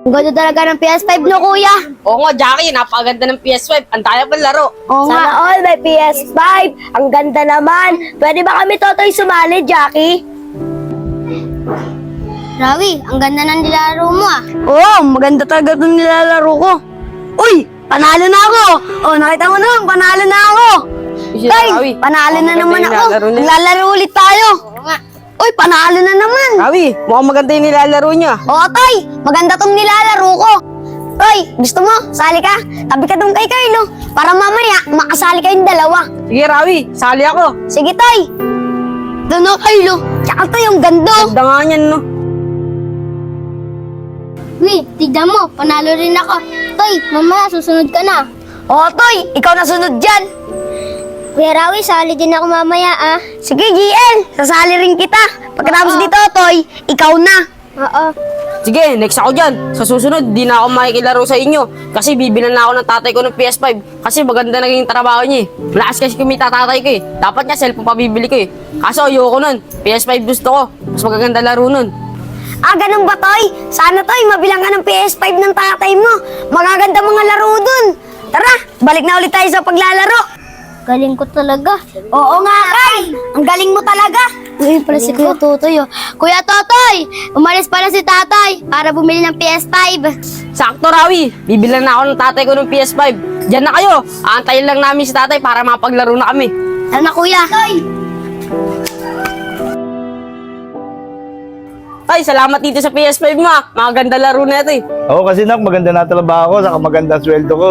Ang ganda talaga ng PS5 no, kuya. Oo nga, Jackie, napakaganda ng PS5. Ang daya pang laro. Oo nga. Sana all may PS5. Ang ganda naman. Pwede ba kami, Totoy, sumali, Jackie? Rawi, ang ganda ng nilalaro mo ah. Oo, maganda talaga itong nilalaro ko. Uy, panalo na ako. Oh, nakita mo naman, panalo na ako. Tay, panalo na naman ako. Lalaro ulit tayo. Oo nga. Uy, panalo na naman. Rawi, mukhang maganda yung nilalaro niya. Oo, Tay, maganda tong nilalaro ko. Tay, gusto mo? Sali ka? Tabi ka dun kay Carlo. Para mamaya, makasali kayong dalawa. Sige, Rawi, sali ako. Sige, Tay. Doon o, Carlo. Tsaka Tay, yung ganda. Ganda nga niyan, no? Uy, tignan mo, panalo rin ako. Toy, mamaya susunod ka na. Oo, Toy, ikaw na sunod dyan. Kuya Rawi, sali din ako mamaya ah. Sige, GL, sasali rin kita. Pagkatapos dito, Toy, ikaw na. Oo. Sige, next ako dyan. Sa susunod, di na ako makikilaro sa inyo. Kasi bibilan na ako ng tatay ko ng PS5. Kasi maganda naging trabaho niya eh. Malakas kasi kumita tatay ko eh. Dapat nga cellphone pa bibili ko eh. Kaso ayoko nun. PS5 gusto ko. Mas magaganda laro nun. Ah, ganun ba, Toy? Sana, Toy, mabilang ka ng PS5 ng tatay mo. Magaganda mga laro dun. Tara, balik na ulit tayo sa paglalaro. Galing ko talaga. Oo nga, Kay. Ang galing mo talaga. Uy, pala si Kuya Totoy oh. Kuya Totoy, umalis pala si tatay para bumili ng PS5. Sakto, Rawi. Bibilan na ako ng tatay ko ng PS5. Diyan na kayo. Aantayin lang namin si tatay para mapaglaro na kami. Ano na kuya? Ay, salamat dito sa PS5 mo ah. Maganda laro na ito eh. Oo, kasi nak, maganda na trabaho ko, saka maganda ang sweldo ko.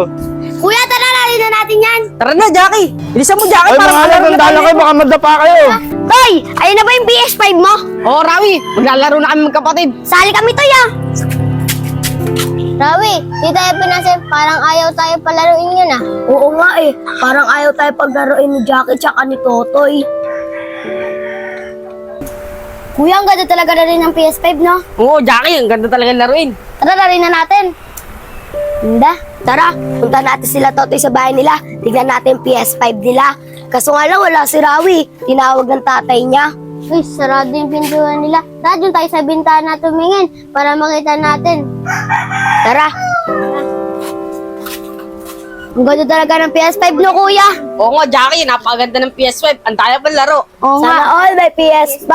Kuya, tara na na natin yan. Tara na, Jackie. Bilisan mo, Jackie. Ay, mga anak, maglaro na tandaan tayo. kayo, baka madapa kayo. Toy, ayun na ba yung PS5 mo? Oo, Rawi. Maglalaro na kami magkapatid. Sali kami, Toy, ah. Rawi, di tayo pinasip. Parang ayaw tayo palaruin yun ah. Oo nga eh. Parang ayaw tayo paglaruin ni Jackie tsaka ni Totoy. Kuya, ang ganda talaga na rin ng PS5 no? Oo, Jackie. Ang ganda talaga laruin. Tara, laruin na natin. Hinda, tara, punta natin sila Totoy sa bahay nila. Tignan natin yung PS5 nila. Kaso nga lang, wala si Rawi. Tinawag ng tatay niya. Uy, sarado yung pintuan nila. Tara, dun tayo sa bintana tumingin para makita natin. Tara. Ang ganda talaga ng PS5 no, kuya. Oo nga, Jackie. Napakaganda ng PS5. Ang daya pang laro. Oo Sana all may PS5.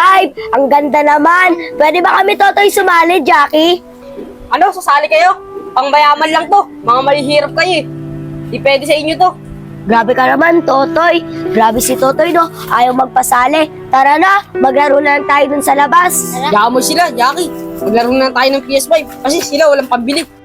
Ang ganda naman. Pwede ba kami, Totoy, sumali, Jackie? Ano, sasali kayo? Pangmayaman lang to. Mga malihirap kayo eh. Di pwede sa inyo to. Grabe ka naman, Totoy. Grabe si Totoy, no? Ayaw magpasali. Tara na, maglaro na lang tayo dun sa labas. Yaman mo sila, Jackie. Maglaro na tayo ng PS5. Kasi sila walang pambili.